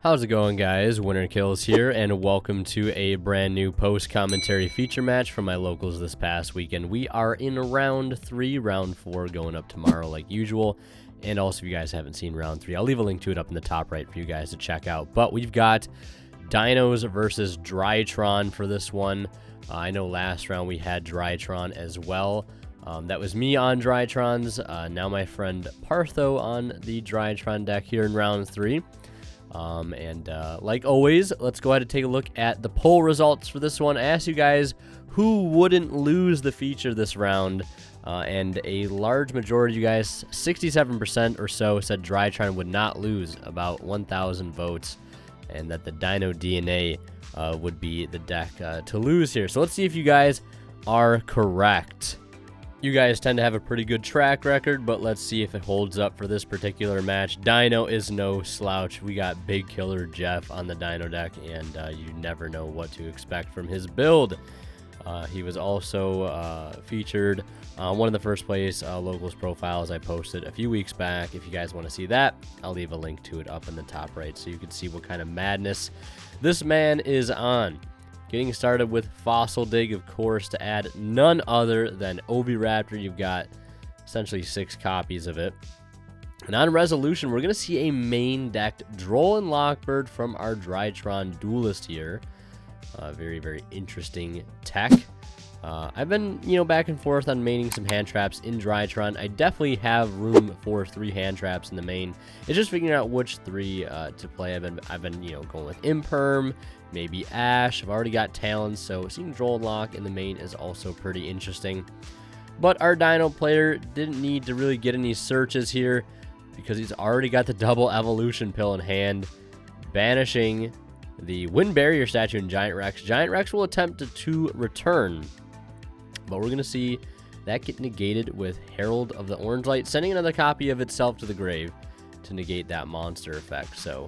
How's it going, guys? Winner Kills here, and welcome to a brand new post-commentary feature match from my locals this past weekend. We are in round 3, round 4 going up tomorrow like usual. And also, if you guys haven't seen round 3, I'll leave a link to it up in the top right for you guys to check out. But we've got Dinos versus Drytron for this one. I know last round we had Drytron as well. That was me on Drytrons. Now my friend Partho on the Drytron deck here in round 3. Like always, let's go ahead and take a look at the poll results for this one. I asked you guys who wouldn't lose the feature this round, and a large majority of you guys, 67% or so, said Drytron would not lose, about 1,000 votes, and that the Dino DNA would be the deck to lose here. So let's see if you guys are correct. You guys tend to have a pretty good track record, but let's see if it holds up for this particular match. Dino is no slouch. We got Big Killer Jeff on the Dino deck, and you never know what to expect from his build. He was also featured on one of the first place locals profiles I posted a few weeks back. If you guys want to see that, I'll leave a link to it up in the top right so you can see what kind of madness this man is on. Getting started with Fossil Dig, of course, to add none other than Oviraptor. You've got essentially 6 copies of it. And on Resolution, we're going to see a main decked Droll and Lockbird from our Drytron Duelist here. Very, very interesting tech. I've been, back and forth on maining some hand traps in Drytron. I definitely have room for 3 hand traps in the main. It's just figuring out which 3 to play. I've been, going with Imperm, maybe Ash. I've already got Talons, so seeing Droll and Lock in the main is also pretty interesting. But our Dino player didn't need to really get any searches here because he's already got the double evolution pill in hand, banishing the Wind Barrier statue in Giant Rex. Giant Rex will attempt to return, but we're going to see that get negated with Herald of the Orange Light, sending another copy of itself to the grave to negate that monster effect. So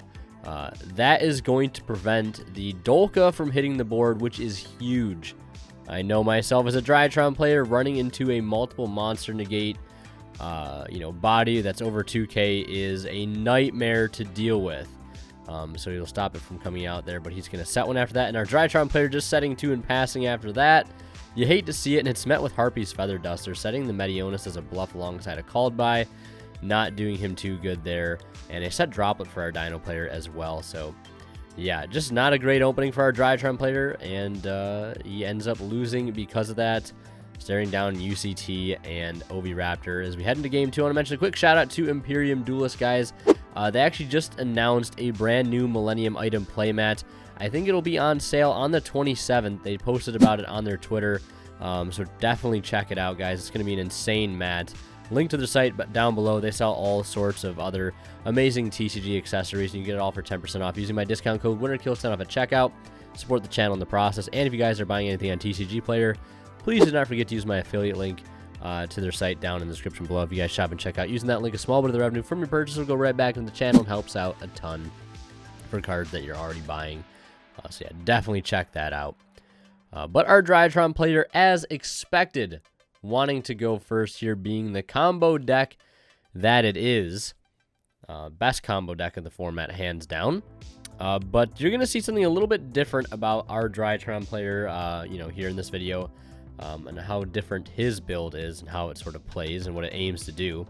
that is going to prevent the Dolka from hitting the board, which is huge. I know myself as a Drytron player, running into a multiple monster negate body that's over 2k is a nightmare to deal with. So he'll stop it from coming out there, but he's going to set one after that. And our Drytron player just setting 2 and passing after that. You hate to see it, and it's met with Harpy's Feather Duster, setting the Meteonis as a bluff alongside a Called By. Not doing him too good there. And a set Droplet for our Dino player as well. So, yeah, just not a great opening for our Drytron player, and he ends up losing because of that. Staring down UCT and Oviraptor. As we head into Game 2, I want to mention a quick shout-out to Imperium Duelist, guys. They actually just announced a brand new Millennium item playmat. I think it'll be on sale on the 27th. They posted about it on their Twitter, so definitely check it out, guys. It's going to be an insane mat. Link to the site but down below. They sell all sorts of other amazing TCG accessories, and you get it all for 10% off using my discount code WinnerKills10 off at checkout. Support the channel in the process, and if you guys are buying anything on TCG Player, please do not forget to use my affiliate link to their site down in the description below. If you guys shop and check out using that link, a small bit of the revenue from your purchase will go right back into the channel and helps out a ton for cards that you're already buying. So yeah, definitely check that out. But our Drytron player, as expected, wanting to go first here, being the combo deck that it is. Best combo deck in the format, hands down. But you're going to see something a little bit different about our Drytron player, here in this video. And how different his build is and how it sort of plays and what it aims to do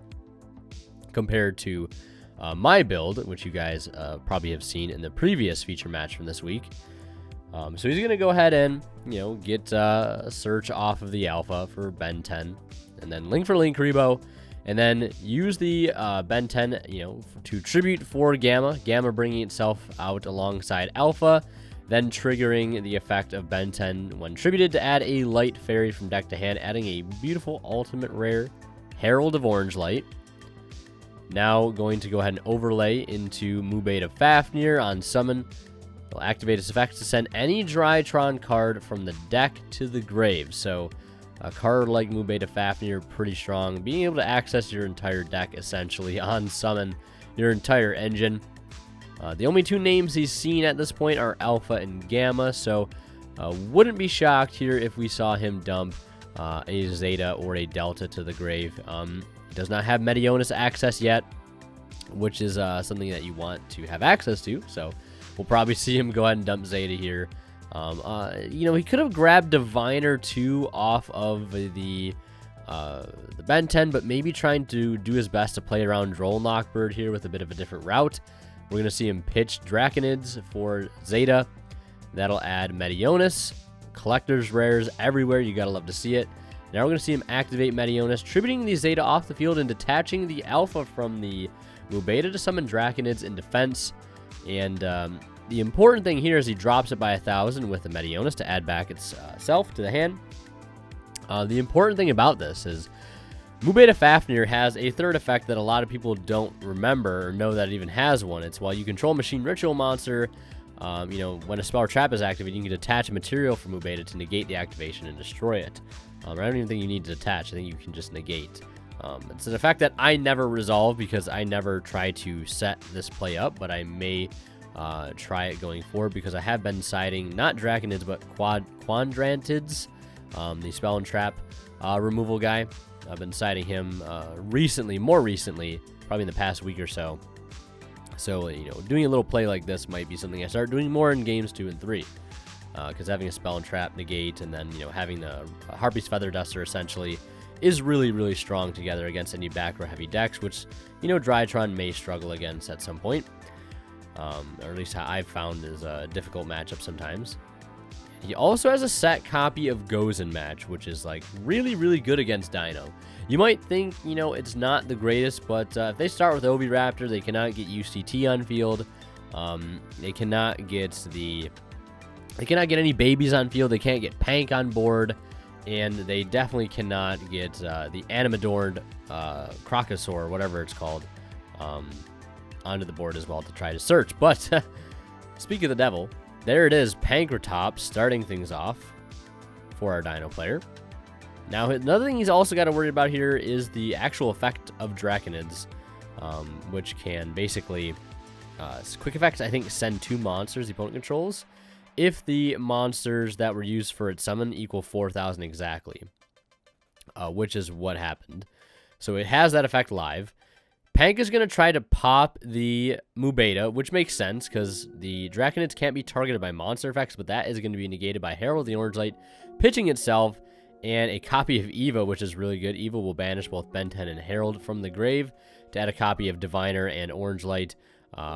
compared to my build, which you guys probably have seen in the previous feature match from this week. So he's going to go ahead and, get a search off of the alpha for Ben 10, and then link for link Rebo, and then use the Ben 10, to tribute for Gamma, Gamma bringing itself out alongside Alpha, then triggering the effect of Ben 10 when tributed to add a light fairy from deck to hand, adding a beautiful ultimate rare Herald of Orange Light. Now going to go ahead and overlay into Mubeta Fafnir on summon. It'll activate its effect to send any Drytron card from the deck to the grave. So a card like Mubeta Fafnir, pretty strong. Being able to access your entire deck essentially on summon, your entire engine. The only 2 names he's seen at this point are Alpha and Gamma, so wouldn't be shocked here if we saw him dump a Zeta or a Delta to the grave. Does not have Meteonis access yet, which is something that you want to have access to, so we'll probably see him go ahead and dump Zeta here. You know, he could have grabbed Diviner too off of the Ben 10, but maybe trying to do his best to play around Droll Knockbird here with a bit of a different route. We're going to see him pitch Draconids for Zeta. That'll add Meteonis, Collector's Rares everywhere. You got to love to see it. Now we're going to see him activate Meteonis, tributing the Zeta off the field and detaching the Alpha from the Mubeta to summon Draconids in defense. And the important thing here is he drops it by 1,000 with the Meteonis to add back itself to the hand. The important thing about this is Mubeta Fafnir has a third effect that a lot of people don't remember or know that it even has one. It's while you control Machine Ritual monster, you know, when a spell or trap is activated, you can detach a material from Mubeta to negate the activation and destroy it. I don't even think you need to detach. I think you can just negate. It's an effect that I never resolve because I never try to set this play up, but I may try it going forward because I have been siding not Draconids but Quadrantids, the spell and trap removal guy. I've been siding him more recently, probably in the past week or so. So, you know, doing a little play like this might be something I start doing more in games 2 and 3. Because having a spell and trap negate and then, you know, having the Harpy's Feather Duster essentially is really, really strong together against any back row heavy decks, which, you know, Drytron may struggle against at some point. Or at least how I've found is a difficult matchup sometimes. He also has a set copy of Gozen Match, which is like really, really good against Dino. You might think, you know, it's not the greatest, but if they start with Obi Raptor, they cannot get UCT on field. They cannot get any babies on field. They can't get Pank on board, and they definitely cannot get the Animadorned Crocosaur, whatever it's called, onto the board as well to try to search. But speak of the devil, there it is, Pankratops starting things off for our Dino player. Now, another thing he's also got to worry about here is the actual effect of Draconids, which can basically, quick effects, I think, send 2 monsters the opponent controls if the monsters that were used for its summon equal 4,000 exactly, which is what happened. So it has that effect live. Pank is going to try to pop the Mubeta, which makes sense because the Draconids can't be targeted by monster effects, but that is going to be negated by Herald the Orange Light, pitching itself, and a copy of Eva, which is really good. Eva will banish both Ben 10 and Herald from the grave to add a copy of Diviner and Orange Light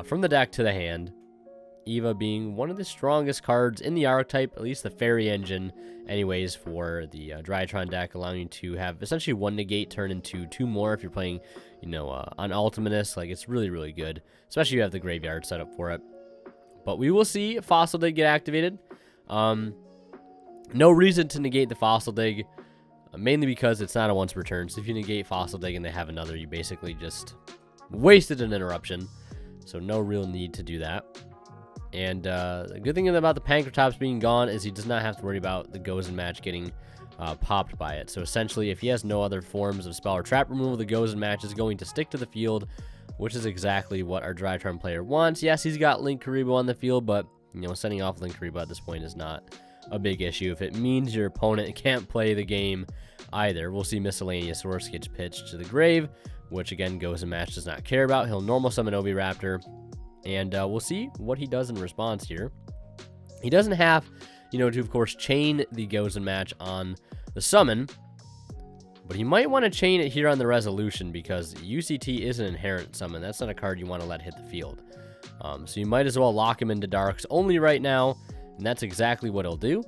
from the deck to the hand. Eva being one of the strongest cards in the archetype, at least the Fairy Engine, anyways, for the Drytron deck, allowing you to have essentially 1 negate turn into 2 more if you're playing, you know, on Ultimatus. Like, it's really, really good, especially if you have the graveyard set up for it. But we will see Fossil Dig get activated. No reason to negate the Fossil Dig, mainly because it's not a once per turn. So if you negate Fossil Dig and they have another, you basically just wasted an interruption. So no real need to do that. And the good thing about the Pankratops being gone is he does not have to worry about the Gozen Match getting popped by it. So essentially, if he has no other forms of spell or trap removal, the Gozen Match is going to stick to the field, which is exactly what our Drytron player wants. Yes, he's got Linkuriboh on the field, but, you know, sending off Linkuriboh at this point is not a big issue. If it means your opponent can't play the game either, we'll see Miscellaneous Source gets pitched to the grave, which, again, Gozen Match does not care about. He'll normal summon Obi Raptor. And we'll see what he does in response here. He doesn't have, you know, to, of course, chain the Gozen Match on the summon. But he might want to chain it here on the resolution because UCT is an inherent summon. That's not a card you want to let hit the field. So you might as well lock him into Darks only right now. And that's exactly what he'll do.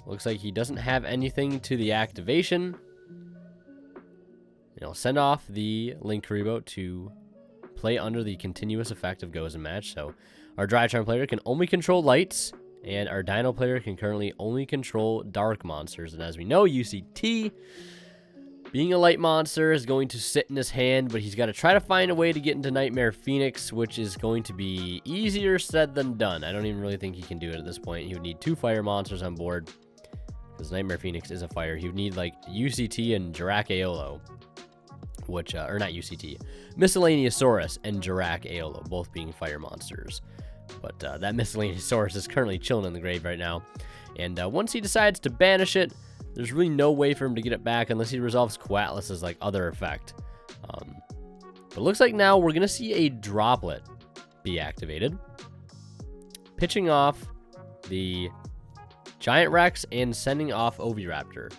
Looks like he doesn't have anything to the activation. And he'll send off the Linkuriboh to play under the continuous effect of Gozen Match. So our Drytron player can only control lights, and our Dino player can currently only control dark monsters. And as we know, UCT, being a light monster, is going to sit in his hand, but he's got to try to find a way to get into Nightmare Phoenix, which is going to be easier said than done. I don't even really think he can do it at this point. He would need 2 fire monsters on board, because Nightmare Phoenix is a fire. He would need, like, UCT and Jirak Aolo, which, or not UCT, Miscellaneousaurus and Jirak Aolo, both being fire monsters. But that Miscellaneousaurus is currently chilling in the grave right now. And once he decides to banish it, there's really no way for him to get it back unless he resolves Coatlus's, like, other effect. But it looks like now we're going to see a Droplet be activated. pitching off the Giant Rex and sending off Oviraptor.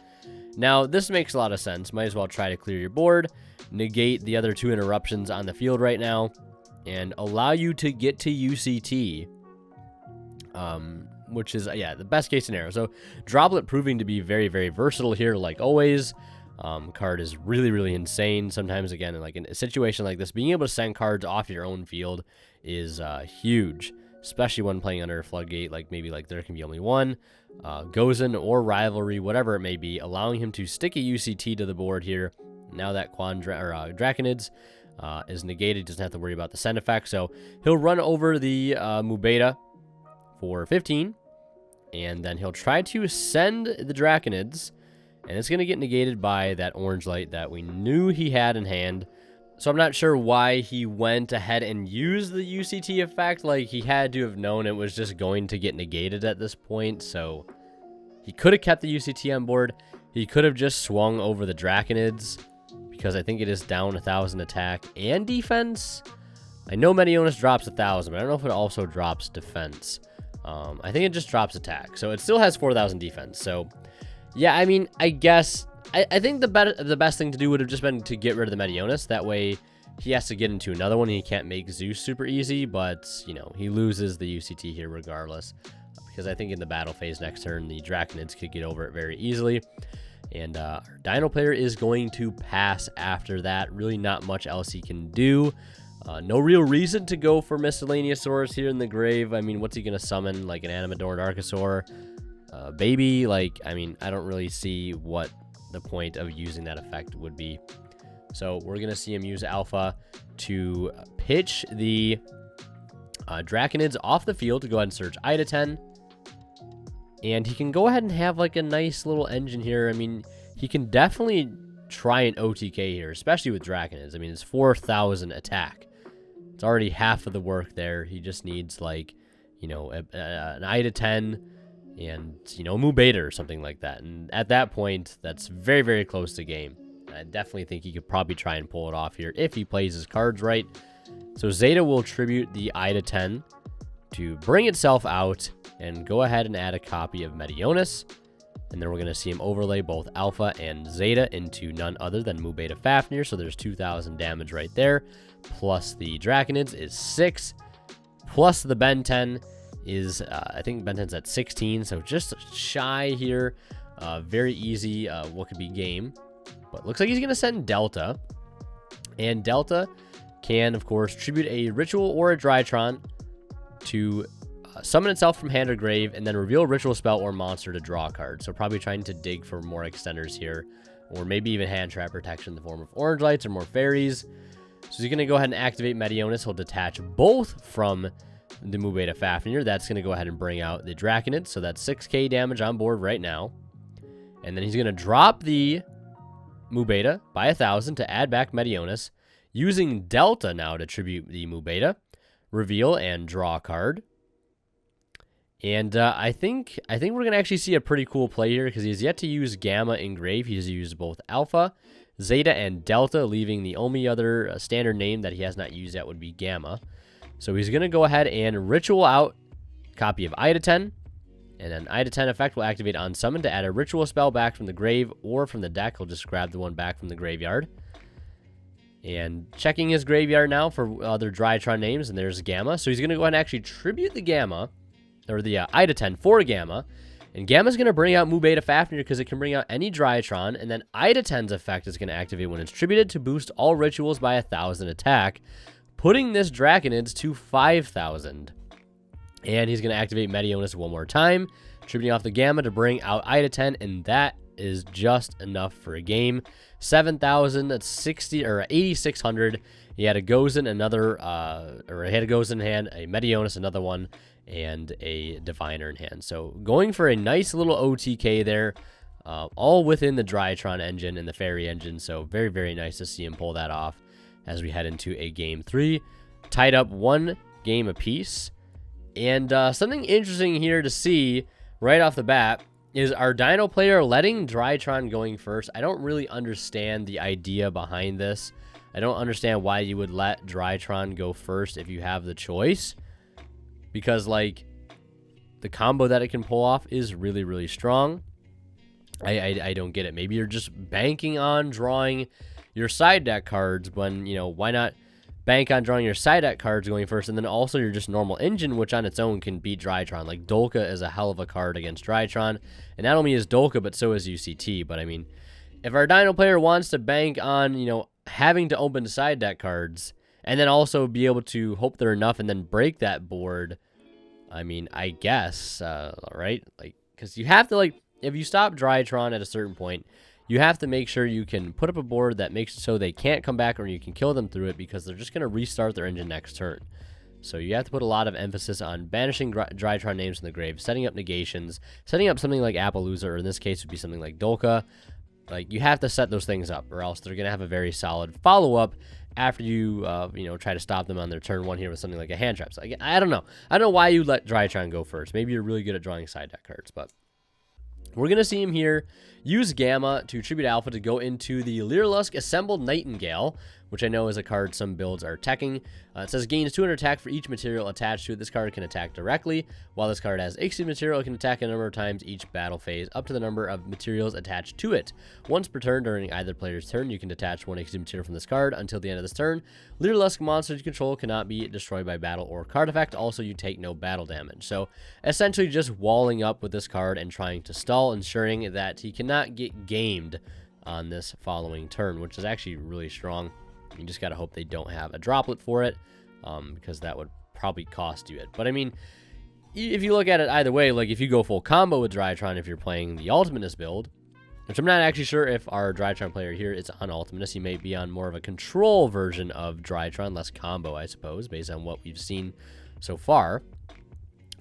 Now, this makes a lot of sense. Might as well try to clear your board, negate the other 2 interruptions on the field right now, and allow you to get to UCT, which is, yeah, the best case scenario. So, Droplet proving to be very, very versatile here, like always. Card is really, really insane. Sometimes, again, in a situation like this, being able to send cards off your own field is huge, especially when playing under a floodgate, maybe there can be only one. Gozen or Rivalry, whatever it may be, allowing him to stick a UCT to the board here. Now that Draconids is negated, doesn't have to worry about the send effect. So he'll run over the Mubeta for 15, and then he'll try to send the Draconids, and it's going to get negated by that orange light that we knew he had in hand. So I'm not sure why he went ahead and used the UCT effect. He had to have known it was just going to get negated at this point. So he could have kept the UCT on board. He could have just swung over the Draconids, because I think it is down 1,000 attack and defense. I know Medionis drops 1,000, but I don't know if it also drops defense. I think it just drops attack. So it still has 4,000 defense. So yeah, I mean, I guess I think the best thing to do would have just been to get rid of the Medionis. That way he has to get into another one. He can't make Zeus super easy, but, he loses the UCT here regardless. Because I think in the battle phase next turn, the Draconids could get over it very easily. And our Dino player is going to pass after that. Really not much else he can do. No real reason to go for Miscellaneousaurus here in the grave. I mean, what's he going to summon? An Animador Archosaur? Baby? I mean, I don't really see what the point of using that effect would be. So we're going to see him use Alpha to pitch the Draconids off the field to go ahead and search Ida 10. And he can go ahead and have a nice little engine here. I mean, he can definitely try an OTK here, especially with Draconids. I mean, it's 4,000 attack. It's already half of the work there. He just needs an Ida 10 and, Mubeta or something like that. And at that point, that's very, very close to game. I definitely think he could probably try and pull it off here if he plays his cards right. So Zeta will tribute the Ida 10 to bring itself out and go ahead and add a copy of Medionis. And then we're going to see him overlay both Alpha and Zeta into none other than Mubeta Fafnir. So there's 2,000 damage right there. Plus the Draconids is 6. Plus the Ben 10 is, I think Ben 10's at 16. So just shy here. Very easy, what could be game. But looks like he's going to send Delta. And Delta can, of course, tribute a Ritual or a Drytron to summon itself from hand or grave, and then reveal a ritual spell or monster to draw a card. So probably trying to dig for more extenders here, or maybe even hand trap protection in the form of orange lights or more fairies. So he's going to go ahead and activate Medionis. He'll detach both from the Mubeta Fafnir. That's going to go ahead and bring out the Draconid. So that's 6k damage on board right now. And then he's going to drop the Mubeta by 1,000 to add back Medionis, using Delta now to tribute the Mubeta, reveal and draw a card. And I think we're going to actually see a pretty cool play here, because he's yet to use Gamma in grave. He's used both Alpha, Zeta, and Delta, leaving the only other standard name that he has not used yet would be Gamma. So he's going to go ahead and Ritual out copy of Ida 10, and then Ida 10 effect will activate on summon to add a Ritual spell back from the grave or from the deck. He'll just grab the one back from the graveyard. And checking his graveyard now for other Drytron names, and there's Gamma. So he's going to go ahead and actually tribute the Gamma, or the Ida 10 for Gamma. And Gamma's going to bring out Mubeta Fafnir because it can bring out any Drytron. And then Ida 10's effect is going to activate when it's tributed to boost all rituals by 1,000 attack, putting this Draconids to 5,000. And he's going to activate Medionis one more time, tributing off the Gamma to bring out Ida 10. And that is just enough for a game. 7,000, that's 60 or 8,600. He had a Gozen, another, or he had a Gozen in hand, a Medionis, another one, and a Diviner in hand. So going for a nice little OTK there, all within the Drytron engine and the Fairy engine. So very, very nice to see him pull that off as we head into a game 3. Tied up 1 game apiece. And something interesting here to see right off the bat is our Dino player letting Drytron going first. I don't really understand the idea behind this. I don't understand why you would let Drytron go first if you have the choice. Because, the combo that it can pull off is really, really strong. I don't get it. Maybe you're just banking on drawing your side deck cards when, you know, why not bank on drawing your side deck cards going first, and then also your just normal engine, which on its own can beat Drytron. Like, Dolka is a hell of a card against Drytron, and not only is Dolka, but so is UCT. But I mean, if our Dino player wants to bank on, you know, having to open side deck cards, and then also be able to hope they're enough and then break that board, I mean, I guess, right? Like, because you have to, like, if you stop Drytron at a certain point, you have to make sure you can put up a board that makes it so they can't come back, or you can kill them through it, because they're just going to restart their engine next turn. So you have to put a lot of emphasis on banishing Drytron names from the grave, setting up negations, setting up something like Appaloosa, or in this case would be something like Dolka. Like, you have to set those things up, or else they're going to have a very solid follow-up after you, you know, try to stop them on their turn one here with something like a hand trap. So I don't know. I don't know why you let Drytron go first. Maybe you're really good at drawing side deck cards, but we're going to see him here use Gamma to tribute Alpha to go into the Leerlusk Assembled Nightingale, which I know is a card some builds are teching. It says gains 200 attack for each material attached to it. This card can attack directly, while this card has Ixie material. It can attack a number of times each battle phase, up to the number of materials attached to it. Once per turn during either player's turn, you can detach one Ixie material from this card until the end of this turn. Leerlusk monsters you control cannot be destroyed by battle or card effect. Also, you take no battle damage. So, essentially just walling up with this card and trying to stall, ensuring that he cannot get gamed on this following turn, which is actually really strong. You just got to hope they don't have a droplet for it, because that would probably cost you it. But I mean, if you look at it either way, like if you go full combo with Drytron, if you're playing the Ultimatus build, which I'm not actually sure if our Drytron player here is on Ultimatus, he may be on more of a control version of Drytron, less combo, I suppose, based on what we've seen so far.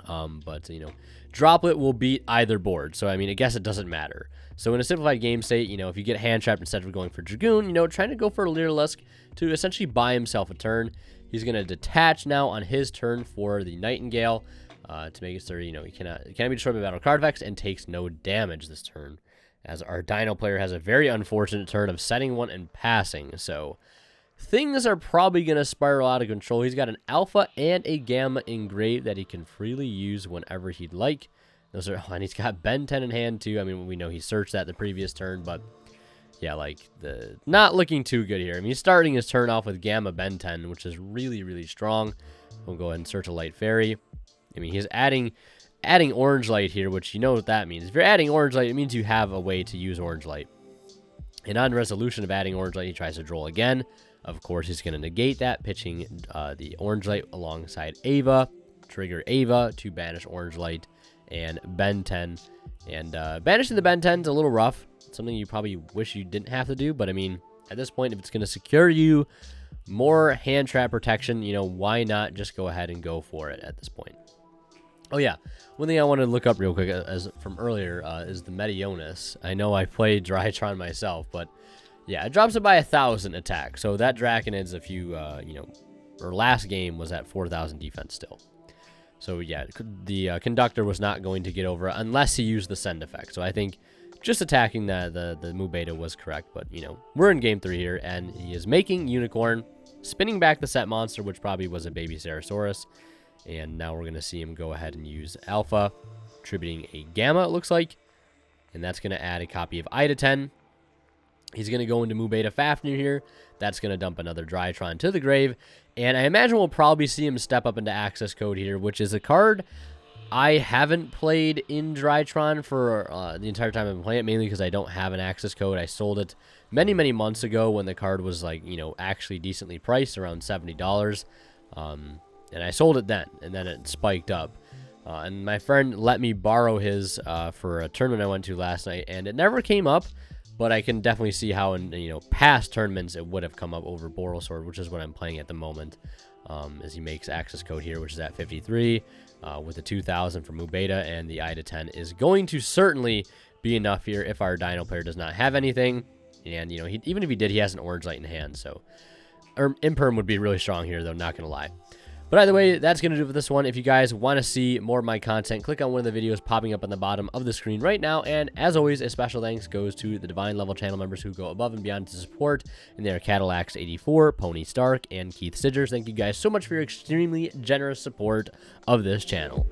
But, you know, droplet will beat either board. So, I mean, I guess it doesn't matter. So, in a simplified game state, you know, if you get hand trapped instead of going for Dragoon, you know, trying to go for Leerlusk to essentially buy himself a turn. He's going to detach now on his turn for the Nightingale to make it so, you know, he cannot be destroyed by battle card effects and takes no damage this turn, as our Dino player has a very unfortunate turn of setting one and passing. So, things are probably going to spiral out of control. He's got an Alpha and a Gamma engraved that he can freely use whenever he'd like. Those are, and he's got Ben 10 in hand too. I mean, we know he searched that the previous turn, but yeah, like, not looking too good here. I mean, he's starting his turn off with Gamma Ben 10, which is really, really strong. We'll go ahead and search a Light Fairy. I mean, he's adding Orange Light here, which you know what that means. If you're adding Orange Light, it means you have a way to use Orange Light. And on resolution of adding Orange Light, he tries to draw again. Of course, he's going to negate that, pitching the Orange Light alongside Ava, trigger Ava to banish Orange Light and Ben 10. And banishing the Ben 10 is a little rough. It's something you probably wish you didn't have to do, but I mean, at this point, if it's going to secure you more hand trap protection, you know, why not just go ahead and go for it at this point? Oh yeah, one thing I want to look up real quick as from earlier is the Meteonis. I know I played Drytron myself, but yeah, it drops it by 1,000 attack. So that Draconid's a few, you know, or last game was at 4,000 defense still. So yeah, the Conductor was not going to get over unless he used the Send effect. So I think just attacking the Mu Beta was correct. But, you know, we're in game 3 here, and he is making Unicorn, spinning back the set monster, which probably was a baby Ceratosaurus. And now we're going to see him go ahead and use Alpha, tributing a Gamma, it looks like. And that's going to add a copy of Ida 10. He's going to go into Mu Beta Fafnir here. That's going to dump another Drytron to the grave. And I imagine we'll probably see him step up into Access Code here, which is a card I haven't played in Drytron for the entire time I've been playing it, mainly because I don't have an Access Code. I sold it many, many months ago when the card was, like, you know, actually decently priced, around $70. And I sold it then, and then it spiked up. And my friend let me borrow his for a tournament I went to last night, and it never came up. But I can definitely see how in, you know, past tournaments it would have come up over Borosword, which is what I'm playing at the moment. As he makes Access Code here, which is at 53, with the 2,000 for Mu Beta, and the Ida 10 is going to certainly be enough here if our Dino player does not have anything. And, you know, even if he did, he has an Orange Light in hand. So, Imperm would be really strong here, though, not going to lie. But either way, that's going to do it for this one. If you guys want to see more of my content, click on one of the videos popping up on the bottom of the screen right now. And as always, a special thanks goes to the Divine Level channel members who go above and beyond to support. And they are Cadillacs84, Pony Stark, and Keith Sidgers. Thank you guys so much for your extremely generous support of this channel.